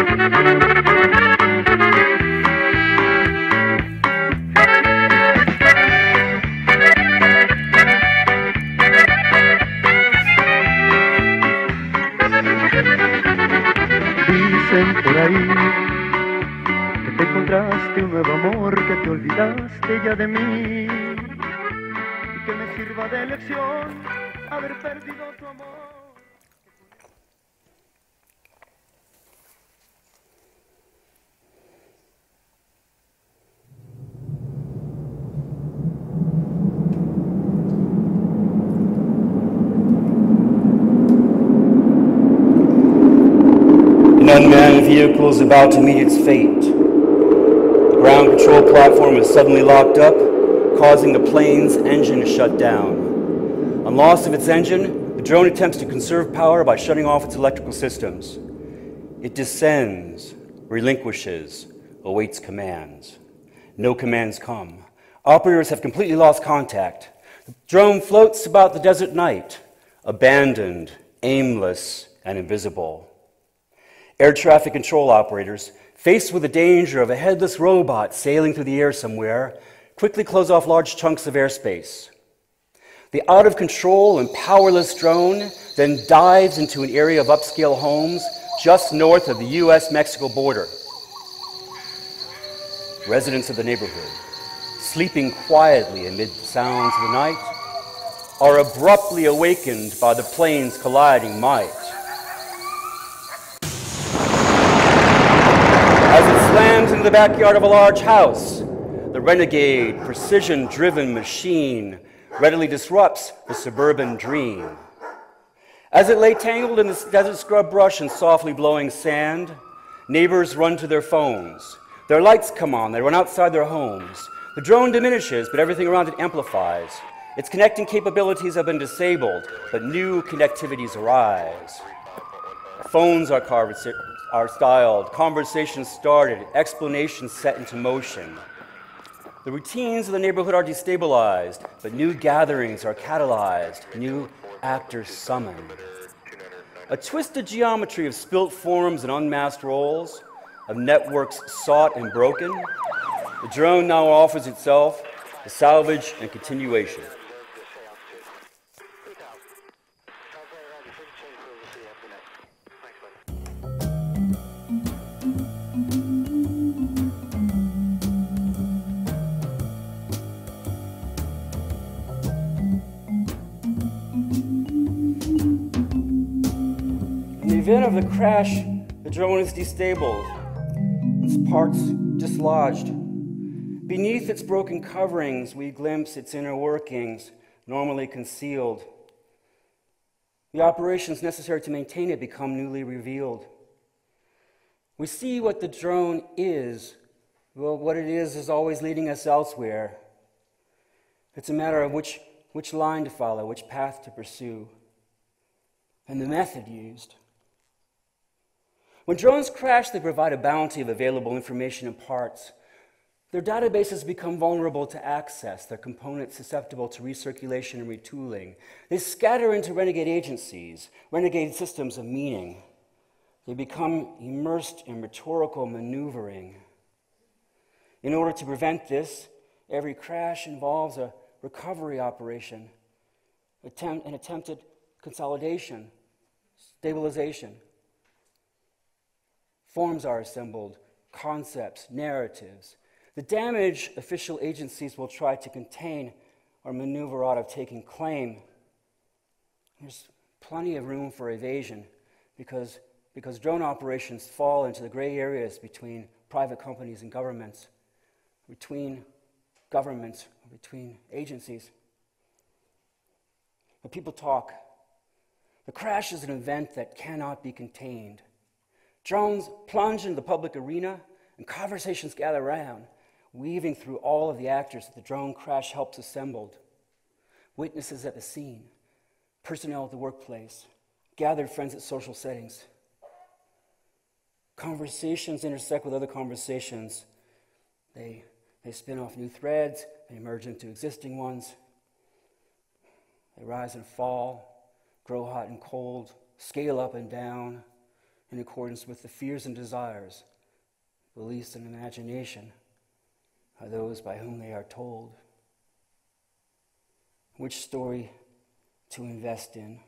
Dicen por ahí que te encontraste un nuevo amor, que te olvidaste ya de mí, y que me sirva de lección haber perdido tu amor. An unmanned vehicle is about to meet its fate. The ground control platform is suddenly locked up, causing the plane's engine to shut down. On loss of its engine, the drone attempts to conserve power by shutting off its electrical systems. It descends, relinquishes, awaits commands. No commands come. Operators have completely lost contact. The drone floats about the desert night, abandoned, aimless, and invisible. Air traffic control operators, faced with the danger of a headless robot sailing through the air somewhere, quickly close off large chunks of airspace. The out-of-control and powerless drone then dives into an area of upscale homes just north of the US-Mexico border. Residents of the neighborhood, sleeping quietly amid the sounds of the night, are abruptly awakened by the plane's colliding might. As it slams into the backyard of a large house, the renegade, precision-driven machine readily disrupts the suburban dream. As it lay tangled in the desert scrub brush and softly blowing sand, neighbors run to their phones. Their lights come on, they run outside their homes. The drone diminishes, but everything around it amplifies. Its connecting capabilities have been disabled, but new connectivities arise. Phones are styled, conversations started, explanations set into motion. The routines of the neighborhood are destabilized, but new gatherings are catalyzed, new actors summoned. A twisted geometry of spilt forms and unmasked roles, of networks sought and broken, the drone now offers itself a salvage and continuation. In the event of the crash, the drone is destabled, its parts dislodged. Beneath its broken coverings, we glimpse its inner workings, normally concealed. The operations necessary to maintain it become newly revealed. We see what the drone is. Well, what it is always leading us elsewhere. It's a matter of which line to follow, which path to pursue, and the method used. When drones crash, they provide a bounty of available information and parts. Their databases become vulnerable to access, their components susceptible to recirculation and retooling. They scatter into renegade agencies, renegade systems of meaning. They become immersed in rhetorical maneuvering. In order to prevent this, every crash involves a recovery operation, an attempted consolidation, stabilization. Forms are assembled, concepts, narratives. The damage official agencies will try to contain or maneuver out of taking claim. There's plenty of room for evasion because drone operations fall into the gray areas between private companies and governments, between agencies. When people talk, the crash is an event that cannot be contained. Drones plunge into the public arena, and conversations gather around, weaving through all of the actors that the drone crash helps assembled. Witnesses at the scene, personnel at the workplace, gathered friends at social settings. Conversations intersect with other conversations. They spin off new threads, they emerge into existing ones. They rise and fall, grow hot and cold, scale up and down, in accordance with the fears and desires, beliefs and imagination of those by whom they are told. Which story to invest in?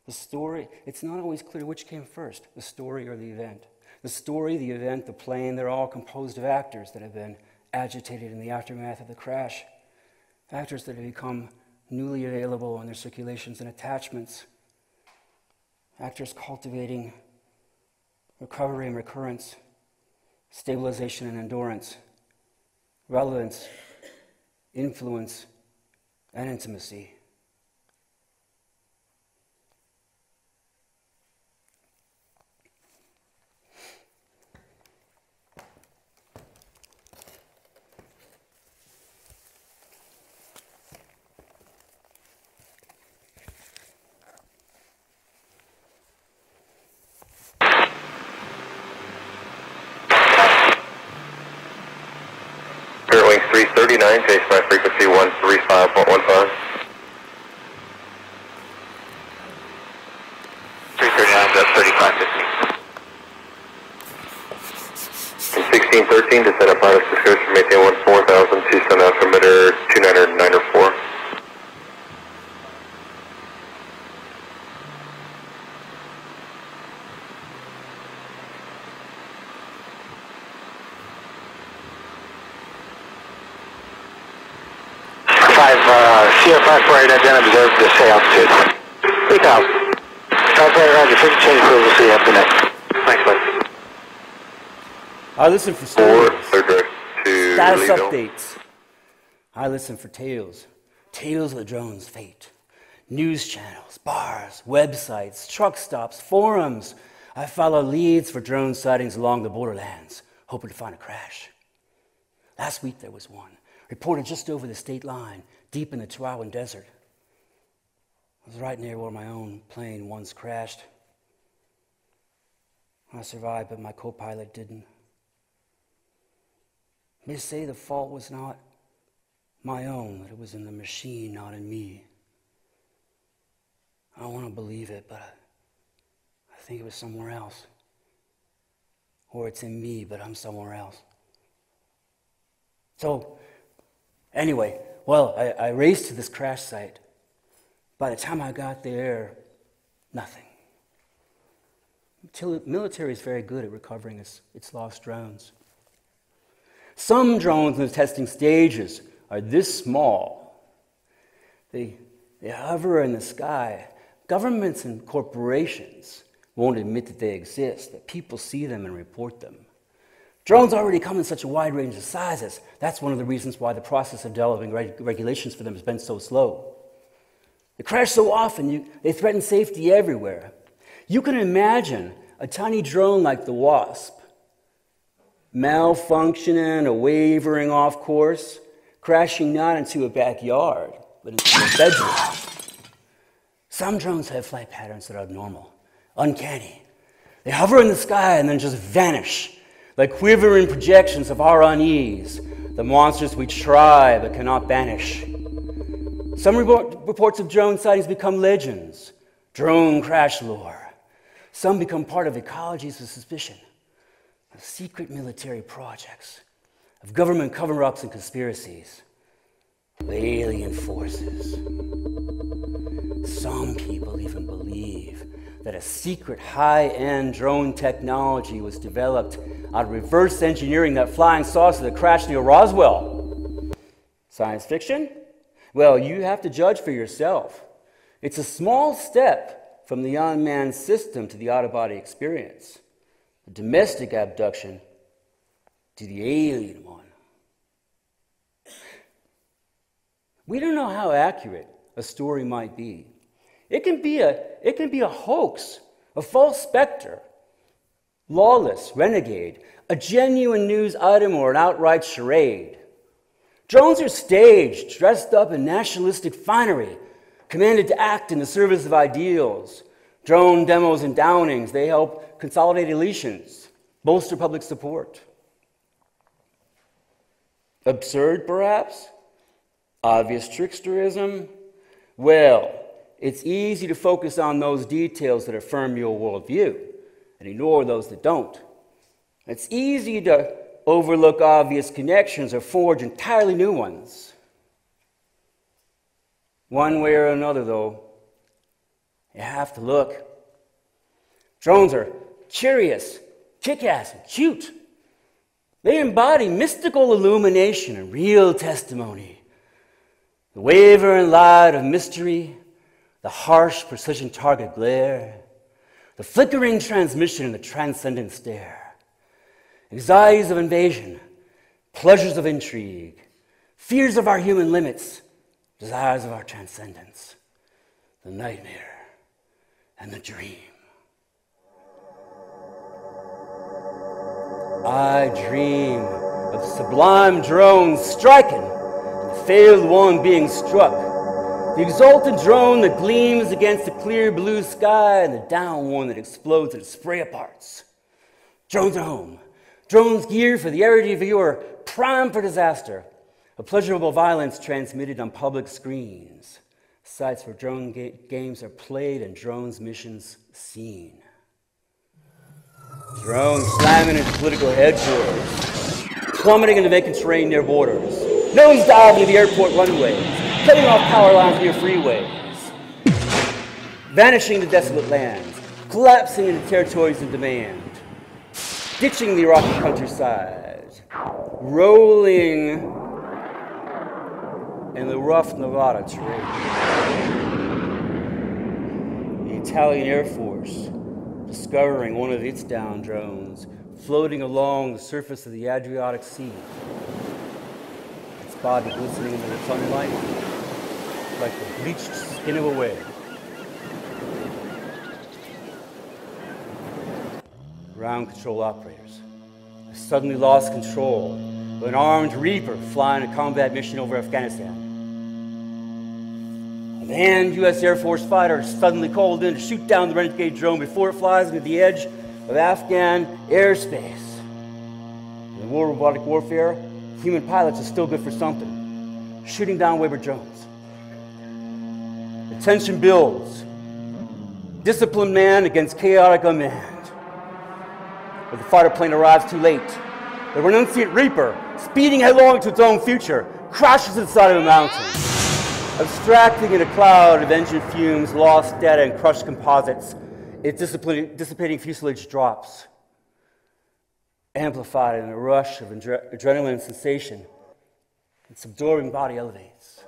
The story, it's not always clear which came first, the story or the event. The story, the event, the plane, they're all composed of actors that have been agitated in the aftermath of the crash. Actors that have become newly available in their circulations and attachments. Actors cultivating recovery and recurrence, stabilization and endurance, relevance, influence, and intimacy. Wings 339, chase by frequency 135.15. 339 up 3550. 1613, descend up pilot's description, maintain 14,000, 27 altimeter 2994. CR5 right, identity observed the say altitude. 3,000. 5 right, roger, 50 change approval, we'll see you after next. Thanks, bud. I listen for stories, status Leadville. updates. I listen for tales of the drone's fate. News channels, bars, websites, truck stops, forums. I follow leads for drone sightings along the borderlands, hoping to find a crash. Last week there was one, reported just over the state line, deep in the Chihuahuan desert. I was right near where my own plane once crashed. I survived, but my co-pilot didn't. They say the fault was not my own, that it was in the machine, not in me. I don't want to believe it, but I think it was somewhere else. Or it's in me, but I'm somewhere else. So, anyway, well, I raced to this crash site. By the time I got there, nothing. The military is very good at recovering its lost drones. Some drones in the testing stages are this small. They hover in the sky. Governments and corporations won't admit that they exist, that people see them and report them. Drones already come in such a wide range of sizes. That's one of the reasons why the process of developing regulations for them has been so slow. They crash so often, they threaten safety everywhere. You can imagine a tiny drone like the Wasp, malfunctioning or wavering off course, crashing not into a backyard, but into a bedroom. Some drones have flight patterns that are abnormal, uncanny. They hover in the sky and then just vanish, like quivering projections of our unease, the monsters we try but cannot banish. Some reports of drone sightings become legends, drone crash lore. Some become part of ecologies of suspicion, of secret military projects, of government cover-ups and conspiracies, of alien forces. Some people even believe that a secret high-end drone technology was developed out of reverse engineering that flying saucer that crashed near Roswell. Science fiction? Well, you have to judge for yourself. It's a small step from the unmanned system to the out-of-body experience, the domestic abduction to the alien one. We don't know how accurate a story might be. It can be a hoax, a false specter, lawless, renegade, a genuine news item, or an outright charade. Drones are staged, dressed up in nationalistic finery, commanded to act in the service of ideals. Drone demos and downings, they help consolidate deletions, bolster public support. Absurd, perhaps? Obvious tricksterism? Well, it's easy to focus on those details that affirm your worldview and ignore those that don't. It's easy to overlook obvious connections or forge entirely new ones. One way or another, though, you have to look. Drones are curious, kick-ass, and cute. They embody mystical illumination and real testimony. The wavering light of mystery, the harsh precision target glare, the flickering transmission and the transcendent stare, anxieties of invasion, pleasures of intrigue, fears of our human limits, desires of our transcendence, the nightmare and the dream. I dream of the sublime drone striking and the failed one being struck, the exalted drone that gleams against the clear blue sky and the down one that explodes in spray of parts. Drones are home. Drones geared for the everyday viewer, primed for disaster. A pleasurable violence transmitted on public screens. Sites where drone games are played and drones' missions seen. Drones slamming into political headquarters, plummeting into vacant terrain near borders, nose diving into the airport runways, cutting off power lines near freeways, vanishing into desolate lands, collapsing into territories of demand, ditching the Iraqi countryside, rolling in the rough Nevada terrain. The Italian Air Force discovering one of its downed drones floating along the surface of the Adriatic Sea, its body glistening in the sunlight like the bleached skin of a whale. Ground control operators have suddenly lost control of an armed Reaper flying a combat mission over Afghanistan. A manned U.S. Air Force fighter is suddenly called in to shoot down the renegade drone before it flies into the edge of Afghan airspace. In the war of robotic warfare, human pilots are still good for something, shooting down wayward drones. The tension builds. Disciplined man against chaotic unmanned. But the fighter plane arrives too late. The renunciate Reaper, speeding headlong to its own future, crashes inside of a mountain. Abstracting in a cloud of engine fumes, lost data, and crushed composites, its dissipating fuselage drops. Amplified in a rush of adrenaline sensation, its absorbing body elevates.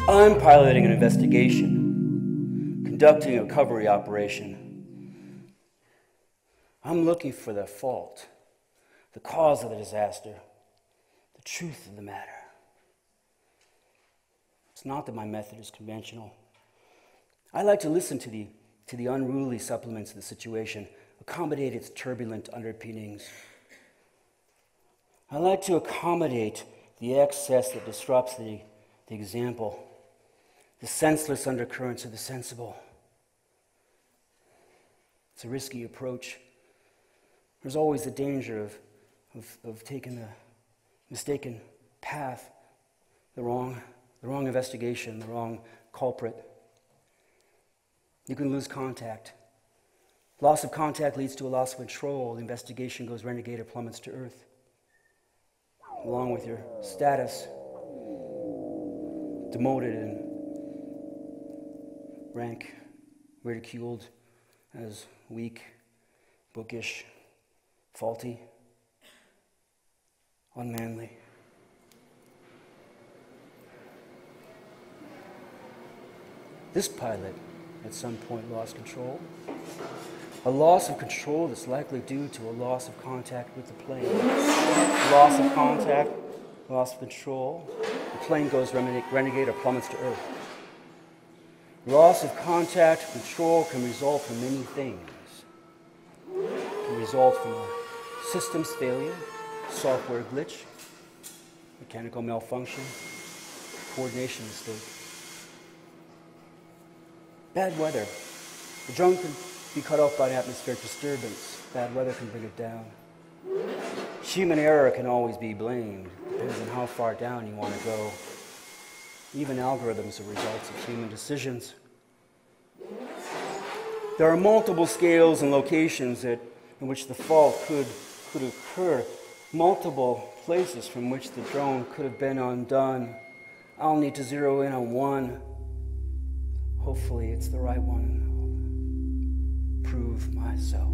I'm piloting an investigation, conducting a recovery operation. I'm looking for the fault, the cause of the disaster, the truth of the matter. It's not that my method is conventional. I like to listen to the unruly supplements of the situation, accommodate its turbulent underpinnings. I like to accommodate the excess that disrupts the example, the senseless undercurrents of the sensible. It's a risky approach. There's always the danger of taking the mistaken path, the wrong investigation, the wrong culprit. You can lose contact. Loss of contact leads to a loss of control. The investigation goes renegade or plummets to earth, along with your status, demoted and rank, ridiculed as weak, bookish, faulty, unmanly. This pilot at some point lost control. A loss of control that's likely due to a loss of contact with the plane. Loss of contact, loss of control. The plane goes renegade or plummets to Earth. Loss of contact, control can result from many things. It can result from a systems failure, software glitch, mechanical malfunction, coordination mistake. Bad weather. The drone can be cut off by an atmospheric disturbance. Bad weather can bring it down. Human error can always be blamed. Depends on how far down you want to go. Even algorithms are results of human decisions. There are multiple scales and locations in which the fault could occur. Multiple places from which the drone could have been undone. I'll need to zero in on one. Hopefully it's the right one, and I'll prove myself.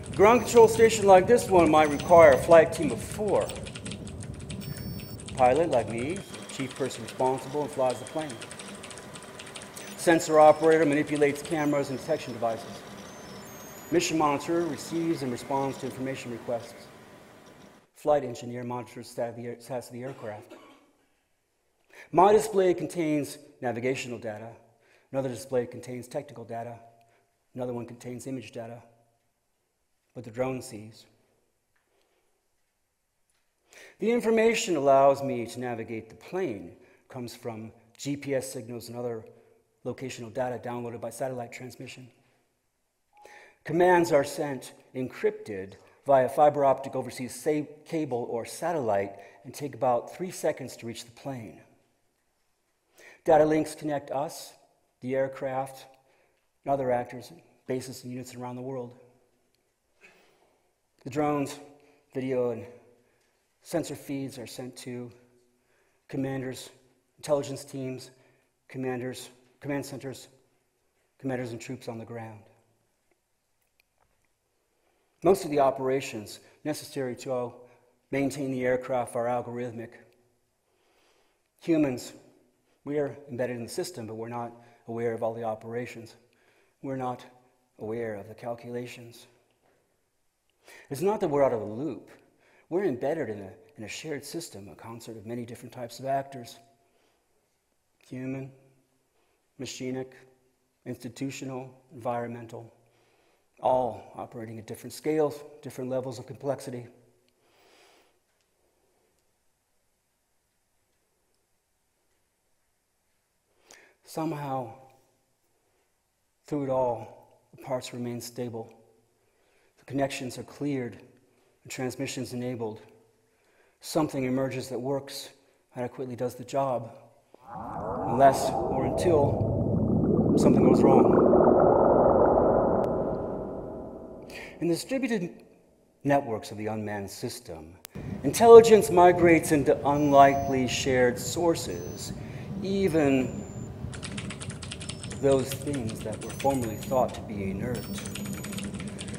A ground control station like this one might require a flight team of 4. Pilot, like me, chief person responsible, and flies the plane. Sensor operator manipulates cameras and detection devices. Mission monitor receives and responds to information requests. Flight engineer monitors status of the aircraft. My display contains navigational data. Another display contains technical data. Another one contains image data. What the drone sees. The information allows me to navigate the plane. It comes from GPS signals and other locational data downloaded by satellite transmission. Commands are sent encrypted via fiber optic overseas cable or satellite and take about 3 seconds to reach the plane. Data links connect us, the aircraft, and other actors, bases and units around the world. The drones, video, and sensor feeds are sent to commanders, intelligence teams, command centers, commanders and troops on the ground. Most of the operations necessary to maintain the aircraft are algorithmic. Humans, we are embedded in the system, but we're not aware of all the operations. We're not aware of the calculations. It's not that we're out of the loop. We're embedded in a shared system, a concert of many different types of actors. Human, machinic, institutional, environmental, all operating at different scales, different levels of complexity. Somehow, through it all, the parts remain stable. The connections are cleared, the transmissions enabled. Something emerges that works, adequately does the job, unless or until something goes wrong. In the distributed networks of the unmanned system, intelligence migrates into unlikely shared sources, even those things that were formerly thought to be inert.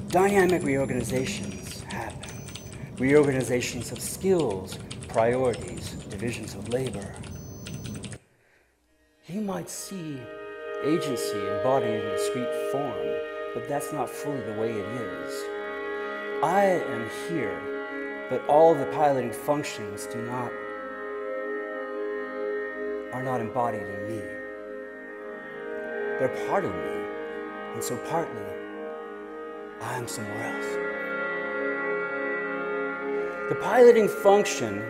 Dynamic reorganizations happen. Reorganizations of skills, priorities, divisions of labor. You might see agency embodied in discrete form, but that's not fully the way it is. I am here, but all of the piloting functions are not embodied in me. They're part of me, and so partly, I am somewhere else. The piloting function,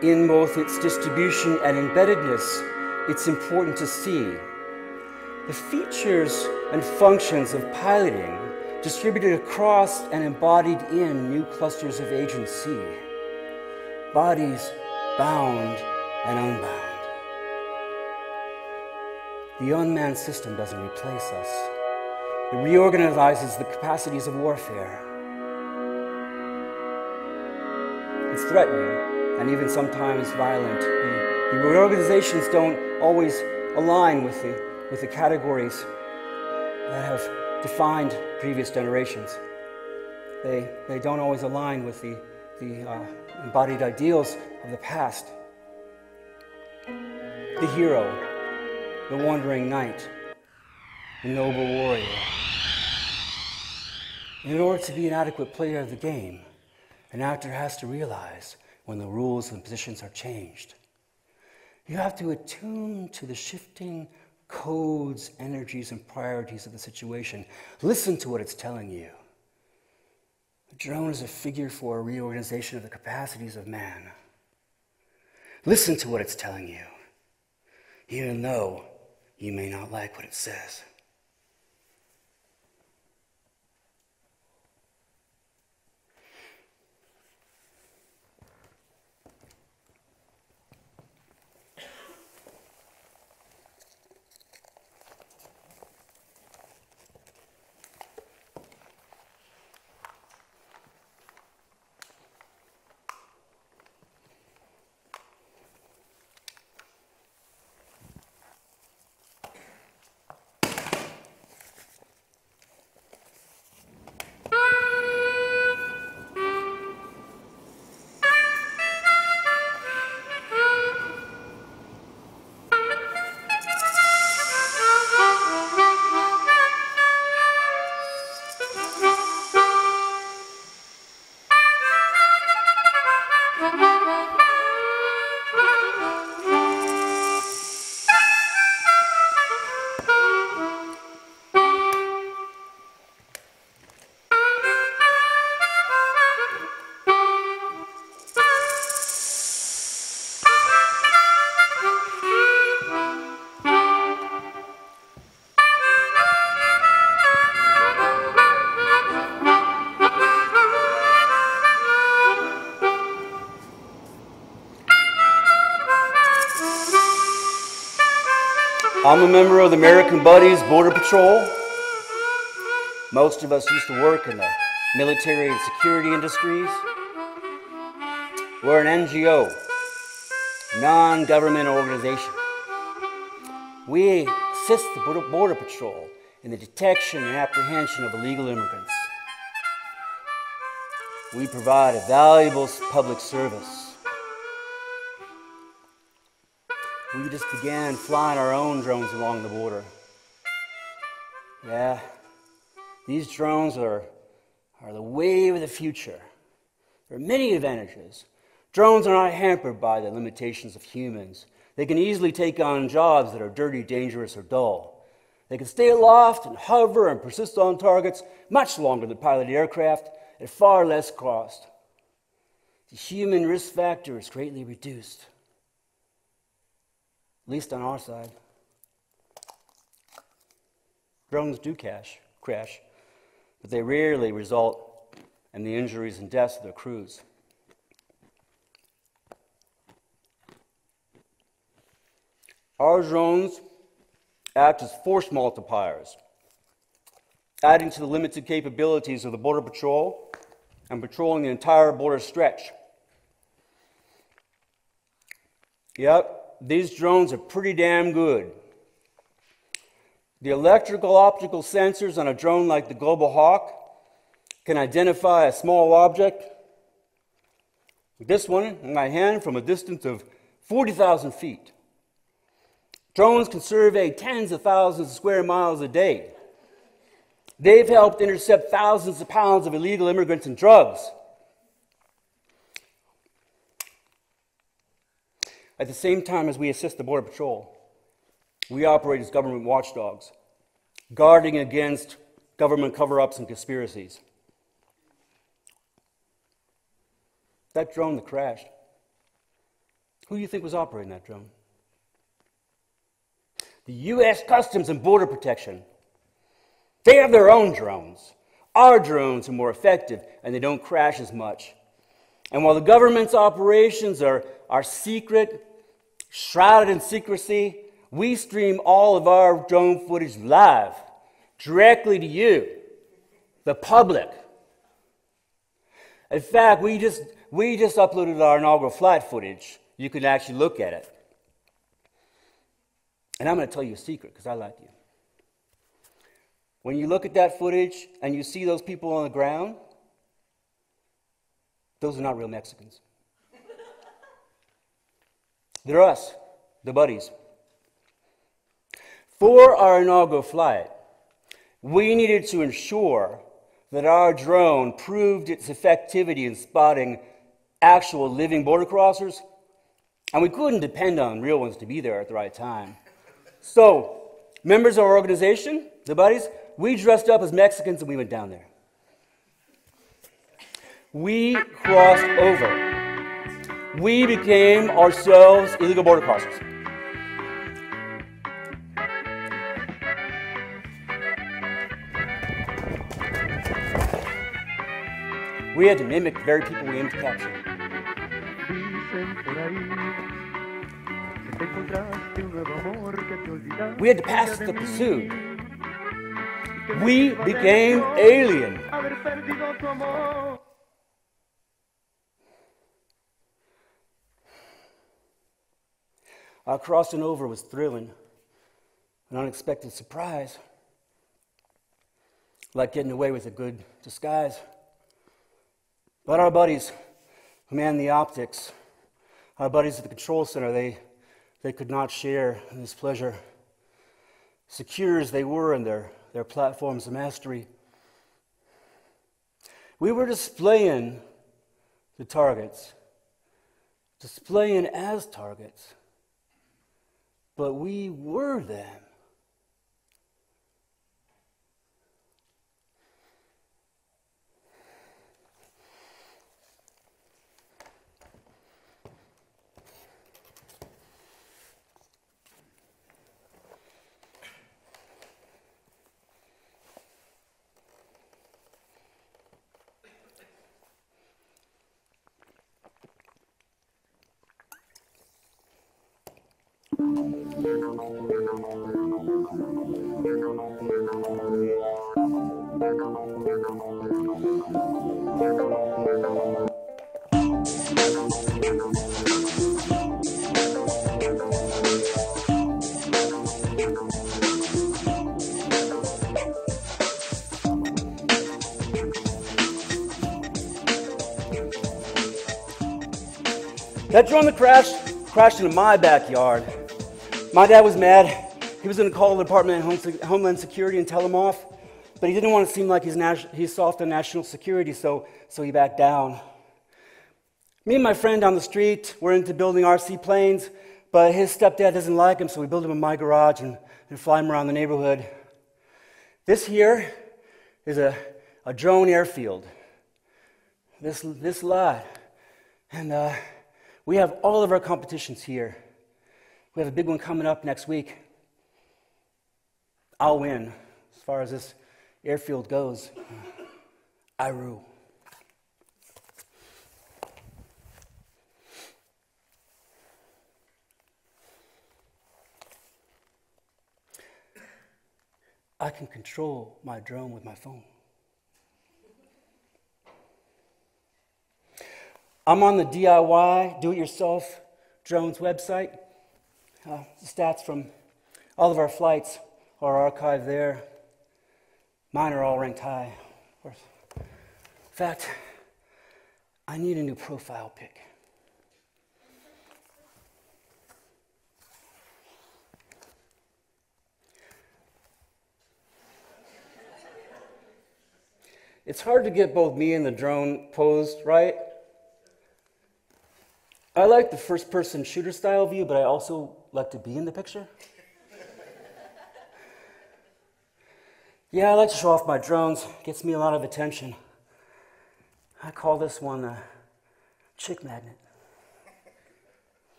in both its distribution and embeddedness, it's important to see. The features and functions of piloting distributed across and embodied in new clusters of agency, bodies bound and unbound. The unmanned system doesn't replace us. It reorganizes the capacities of warfare. It's threatening and even sometimes violent. The reorganizations don't always align with the categories that have defined previous generations. They don't always align with the embodied ideals of the past. The hero, the wandering knight, the noble warrior. In order to be an adequate player of the game, an actor has to realize when the rules and positions are changed. You have to attune to the shifting codes, energies, and priorities of the situation. Listen to what it's telling you. The drone is a figure for a reorganization of the capacities of man. Listen to what it's telling you, even though you may not like what it says. I'm a member of the American Buddies Border Patrol. Most of us used to work in the military and security industries. We're an NGO, non-government organization. We assist the Border Patrol in the detection and apprehension of illegal immigrants. We provide a valuable public service. We just began flying our own drones along the border. Yeah, these drones are the wave of the future. There are many advantages. Drones are not hampered by the limitations of humans. They can easily take on jobs that are dirty, dangerous, or dull. They can stay aloft and hover and persist on targets much longer than piloted aircraft at far less cost. The human risk factor is greatly reduced, at least on our side. Drones do crash, but they rarely result in the injuries and deaths of their crews. Our drones act as force multipliers, adding to the limited capabilities of the Border Patrol and patrolling the entire border stretch. Yep, these drones are pretty damn good. The electrical optical sensors on a drone like the Global Hawk can identify a small object, this one in my hand, from a distance of 40,000 feet. Drones can survey tens of thousands of square miles a day. They've helped intercept thousands of pounds of illegal immigrants and drugs. At the same time as we assist the Border Patrol, we operate as government watchdogs, guarding against government cover-ups and conspiracies. That drone that crashed, who do you think was operating that drone? The U.S. Customs and Border Protection. They have their own drones. our drones are more effective and they don't crash as much. And while the government's operations are secret, shrouded in secrecy, we stream all of our drone footage live, directly to you, the public. In fact, we just uploaded our inaugural flight footage. You can actually look at it. And I'm going to tell you a secret, because I like you. When you look at that footage and you see those people on the ground, those are not real Mexicans. They're us, the buddies. For our inaugural flight, we needed to ensure that our drone proved its effectivity in spotting actual living border crossers, and we couldn't depend on real ones to be there at the right time. So, members of our organization, the buddies, we dressed up as Mexicans and we went down there. We crossed over. We became ourselves illegal border crossers. We had to mimic the very people we aimed to capture. We had to pass the pursuit. We became alien. Our crossing over was thrilling, an unexpected surprise, like getting away with a good disguise. But our buddies who manned the optics, our buddies at the control center, they could not share in this pleasure. Secure as they were in their platforms of mastery, we were displaying the targets, displaying as targets, but we were them. That drone that crashed into my backyard. My dad was mad. He was going to call the Department of Homeland Security and tell them off, but he didn't want to seem like he's soft on national security, so he backed down. Me and my friend down the street were into building RC planes, but his stepdad doesn't like him, so we built him in my garage and fly him around the neighborhood. This here is a drone airfield. This lot. And we have all of our competitions here. We have a big one coming up next week. I'll win as far as this airfield goes. I rule. I can control my drone with my phone. I'm on the DIY, do-it-yourself drones website. The stats from all of our flights are archived there. Mine are all ranked high, of course. In fact, I need a new profile pic. It's hard to get both me and the drone posed right. I like the first-person shooter style view, but I also like to be in the picture. Yeah, I like to show off my drones. It gets me a lot of attention. I call this one a chick magnet.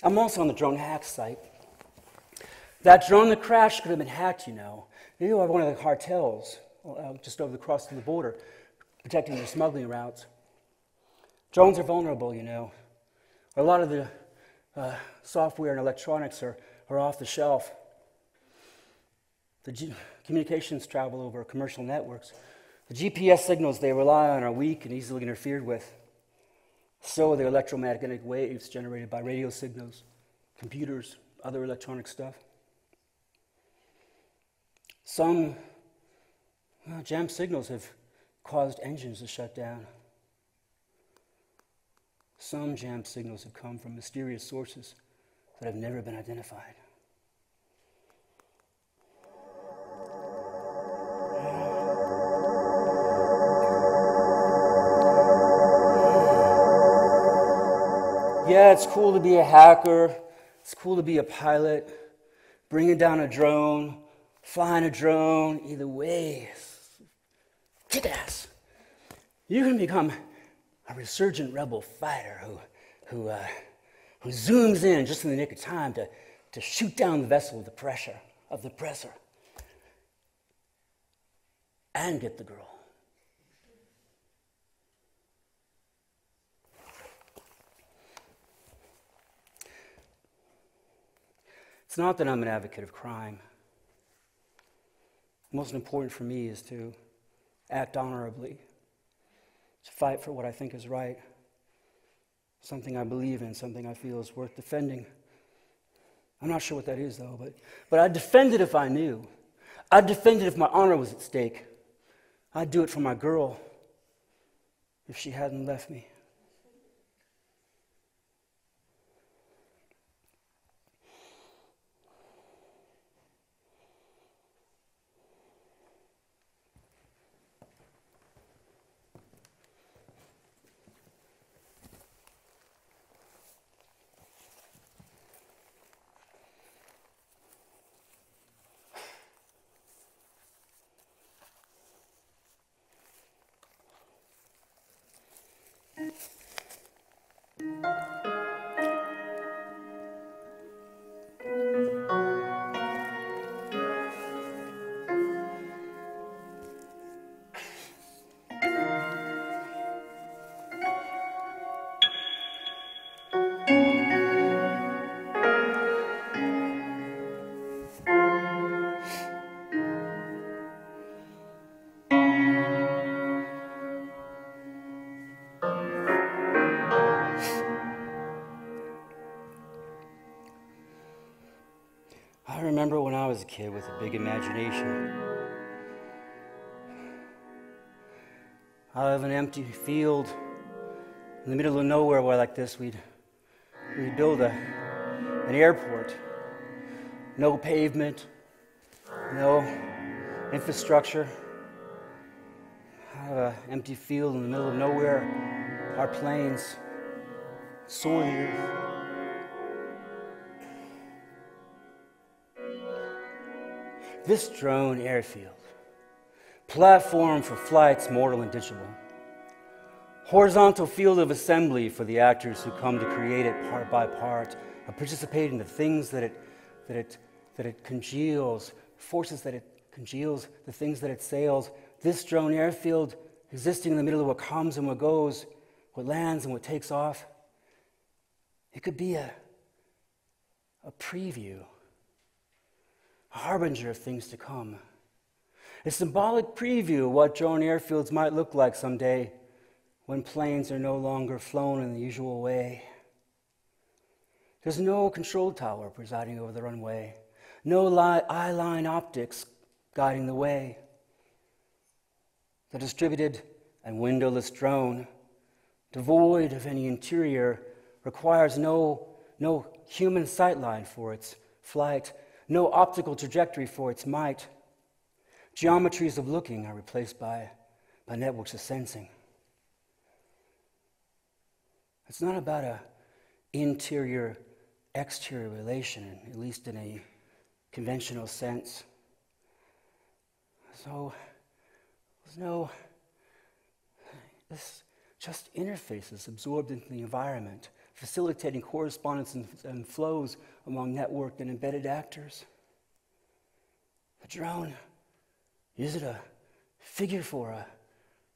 I'm also on the drone hack site. That drone that crashed could have been hacked, you know. Maybe by one of the cartels just over the cross to the border, protecting their smuggling routes. Drones are vulnerable, you know. A lot of the software and electronics are off the shelf. The communications travel over commercial networks. The GPS signals they rely on are weak and easily interfered with. So are the electromagnetic waves generated by radio signals, computers, other electronic stuff. Some jam signals have caused engines to shut down. Some jam signals have come from mysterious sources that have never been identified. Yeah, it's cool to be a hacker. It's cool to be a pilot, bringing down a drone, flying a drone. Either way, kick-ass. You can become a resurgent rebel fighter who zooms in just in the nick of time to shoot down the vessel of the oppressor, and get the girl. It's not that I'm an advocate of crime. Most important for me is to act honorably, to fight for what I think is right, something I believe in, something I feel is worth defending. I'm not sure what that is, though, but I'd defend it if I knew. I'd defend it if my honor was at stake. I'd do it for my girl if she hadn't left me. I remember when I was a kid with a big imagination. Out of an empty field in the middle of nowhere, where like this, we'd build an airport. No pavement, no infrastructure. Out of an empty field in the middle of nowhere, our planes soar the earth. This drone airfield, platform for flights mortal and digital, horizontal field of assembly for the actors who come to create it part by part, participate in the things that it congeals, forces that it congeals, the things that it sails. This drone airfield existing in the middle of what comes and what goes, what lands and what takes off. It could be a preview, a harbinger of things to come. A symbolic preview of what drone airfields might look like someday when planes are no longer flown in the usual way. There's no control tower presiding over the runway, no eye-line optics guiding the way. The distributed and windowless drone, devoid of any interior, requires no human sightline for its flight, no optical trajectory for its might. Geometries of looking are replaced by networks of sensing. It's not about an interior-exterior relation, at least in a conventional sense. So, this just interfaces absorbed into the environment, facilitating correspondence and flows among networked and embedded actors. The drone, is it a figure for a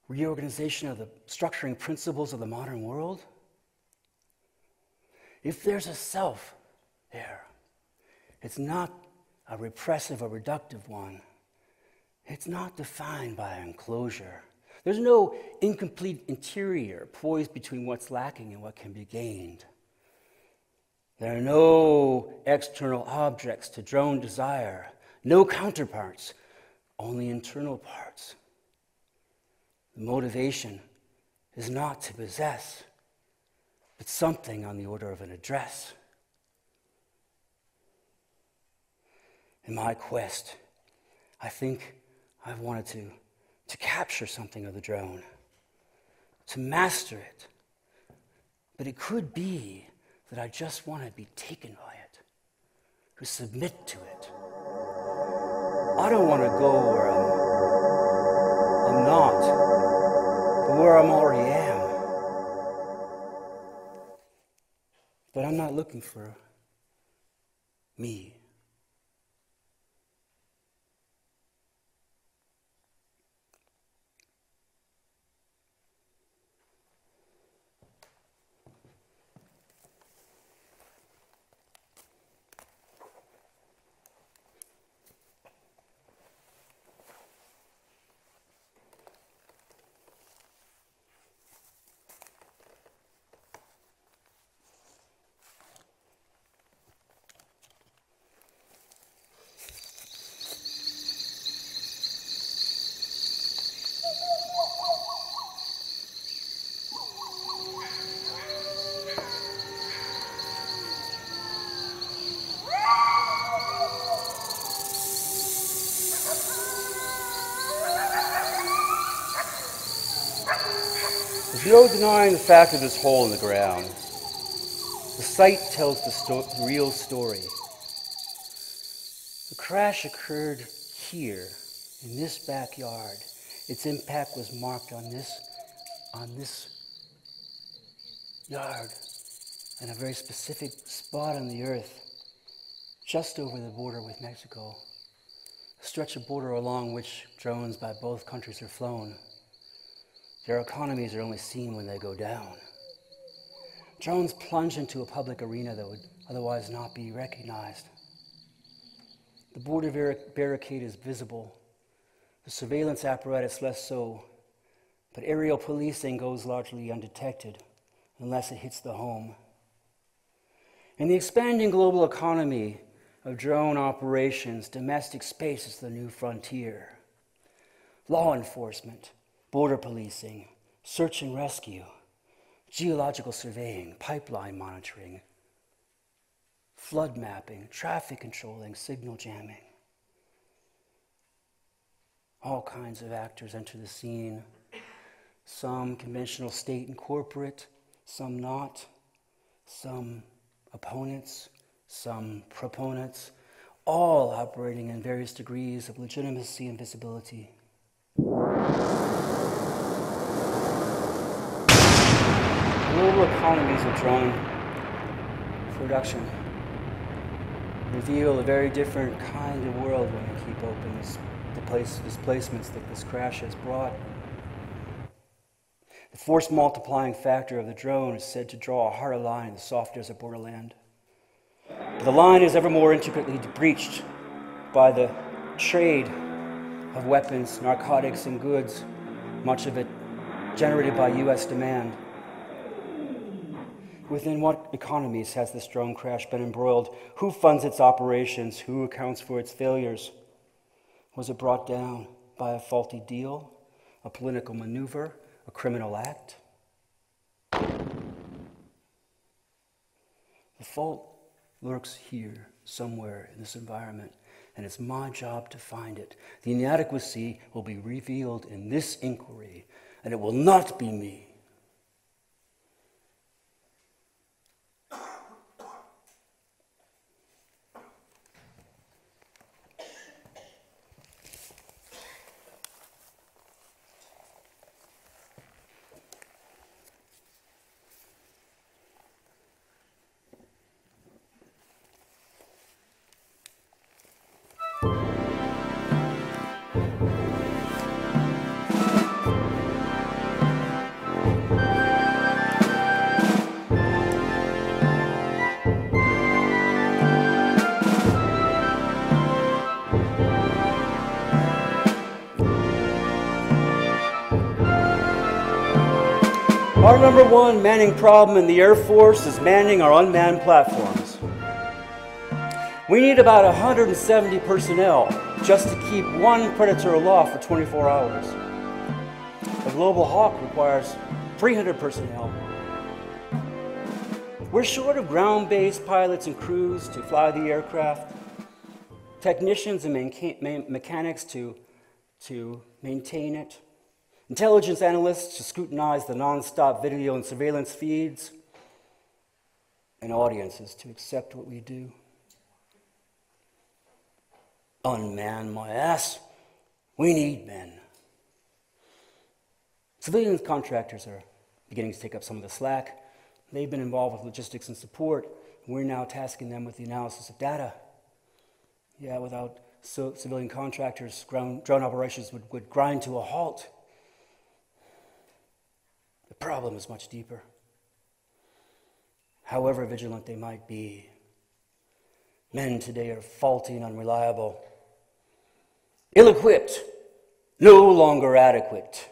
reorganization of the structuring principles of the modern world? If there's a self there, it's not a repressive or reductive one. It's not defined by an enclosure. There's no incomplete interior poised between what's lacking and what can be gained. There are no external objects to drone desire, no counterparts, only internal parts. The motivation is not to possess, but something on the order of an address. In my quest, I think I've wanted to capture something of the drone, to master it. But it could be that I just want to be taken by it, to submit to it. I don't want to go where I'm not, but where I'm already am. But I'm not looking for me. There's no denying the fact of this hole in the ground. The site tells the real story. The crash occurred here, in this backyard. Its impact was marked on this yard, in a very specific spot on the earth, just over the border with Mexico, a stretch of border along which drones by both countries are flown. Their economies are only seen when they go down. Drones plunge into a public arena that would otherwise not be recognized. The border barricade is visible, the surveillance apparatus less so, but aerial policing goes largely undetected unless it hits the home. In the expanding global economy of drone operations, domestic space is the new frontier. Law enforcement, border policing, search and rescue, geological surveying, pipeline monitoring, flood mapping, traffic controlling, signal jamming. All kinds of actors enter the scene. Some conventional state and corporate, some not, some opponents, some proponents, all operating in various degrees of legitimacy and visibility. Global economies of drone production reveal a very different kind of world when we keep open the displacements that this crash has brought. The force multiplying factor of the drone is said to draw a harder line in the soft desert borderland. But the line is ever more intricately breached by the trade of weapons, narcotics, and goods, much of it generated by U.S. demand. Within what economies has this drone crash been embroiled? Who funds its operations? Who accounts for its failures? Was it brought down by a faulty deal, a political maneuver, a criminal act? The fault lurks here, somewhere in this environment, and it's my job to find it. The inadequacy will be revealed in this inquiry, and it will not be me. Our number one manning problem in the Air Force is manning our unmanned platforms. We need about 170 personnel just to keep one Predator aloft for 24 hours. A Global Hawk requires 300 personnel. We're short of ground-based pilots and crews to fly the aircraft, technicians and mechanics to maintain it, intelligence analysts to scrutinize the non-stop video and surveillance feeds, and audiences to accept what we do. Unman my ass. We need men. Civilian contractors are beginning to take up some of the slack. They've been involved with logistics and support. We're now tasking them with the analysis of data. Yeah, without civilian contractors, drone operations would grind to a halt. The problem is much deeper. However vigilant they might be, men today are faulty and unreliable, ill-equipped, no longer adequate.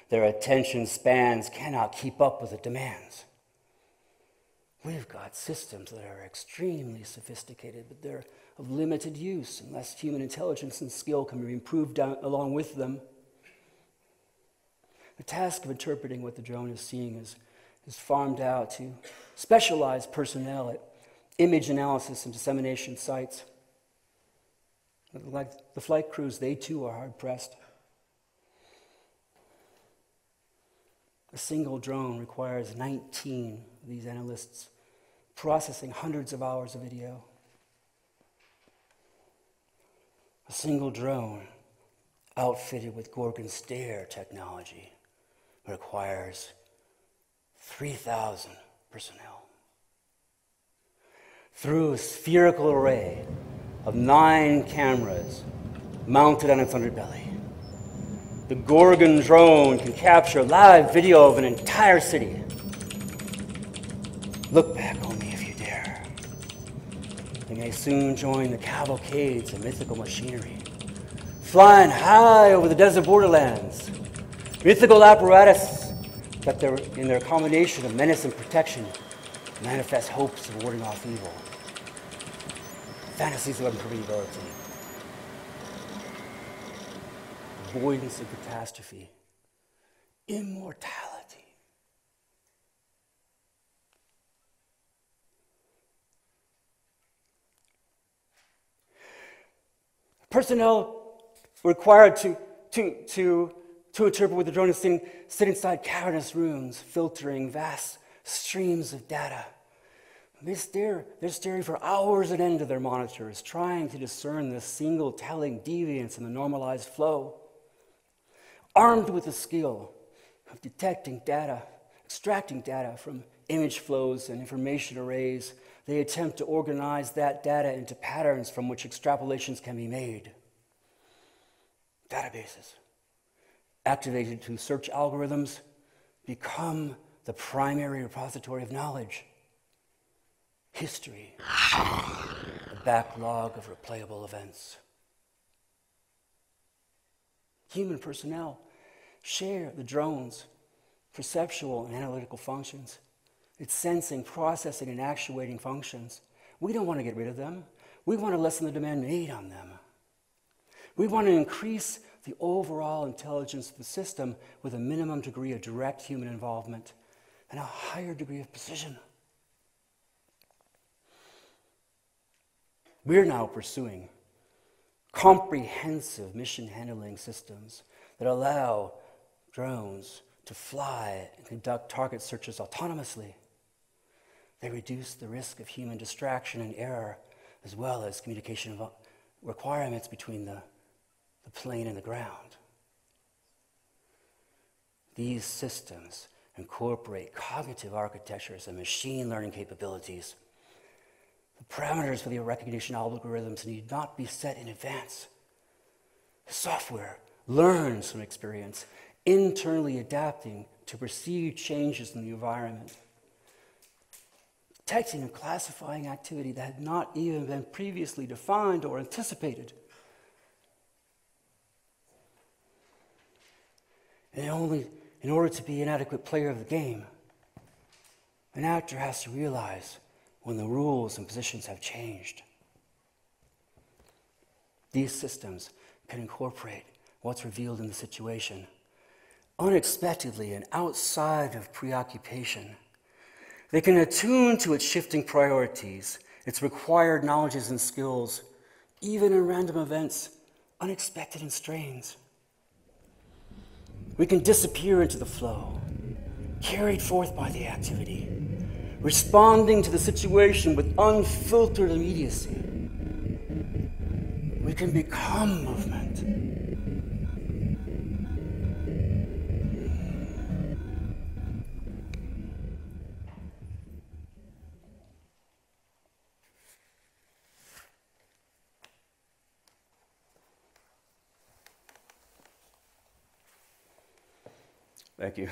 Their attention spans cannot keep up with the demands. We've got systems that are extremely sophisticated, but they're of limited use unless human intelligence and skill can be improved along with them. The task of interpreting what the drone is seeing is farmed out to specialized personnel at image analysis and dissemination sites. Like the flight crews, they too are hard-pressed. A single drone requires 19 of these analysts processing hundreds of hours of video. A single drone outfitted with Gorgon Stare technology requires 3,000 personnel. Through a spherical array of 9 cameras mounted on its underbelly, the Gorgon drone can capture live video of an entire city. Look back on me if you dare. You may soon join the cavalcades of mythical machinery, flying high over the desert borderlands. Mythical apparatus that in their combination of menace and protection manifest hopes of warding off evil. Fantasies of unpredictability. Avoidance of catastrophe. Immortality. Personnel required to interpret what the drone is seeing sit inside cavernous rooms, filtering vast streams of data. They're staring for hours at end of their monitors, trying to discern the single telling deviance in the normalized flow. Armed with the skill of detecting data, extracting data from image flows and information arrays, they attempt to organize that data into patterns from which extrapolations can be made. Databases, activated to search algorithms, become the primary repository of knowledge. History, a backlog of replayable events. Human personnel share the drone's perceptual and analytical functions, its sensing, processing, and actuating functions. We don't want to get rid of them. We want to lessen the demand made on them. We want to increase the overall intelligence of the system with a minimum degree of direct human involvement and a higher degree of precision. We're now pursuing comprehensive mission handling systems that allow drones to fly and conduct target searches autonomously. They reduce the risk of human distraction and error, as well as communication requirements between the plane and the ground. These systems incorporate cognitive architectures and machine learning capabilities. The parameters for the recognition algorithms need not be set in advance. The software learns from experience, internally adapting to perceived changes in the environment, detecting and classifying activity that had not even been previously defined or anticipated. in order to be an adequate player of the game. An actor has to realize when the rules and positions have changed. These systems can incorporate what's revealed in the situation unexpectedly and outside of preoccupation. They can attune to its shifting priorities, its required knowledges and skills, even in random events, unexpected and strange. We can disappear into the flow, carried forth by the activity, responding to the situation with unfiltered immediacy. We can become movement. Thank you.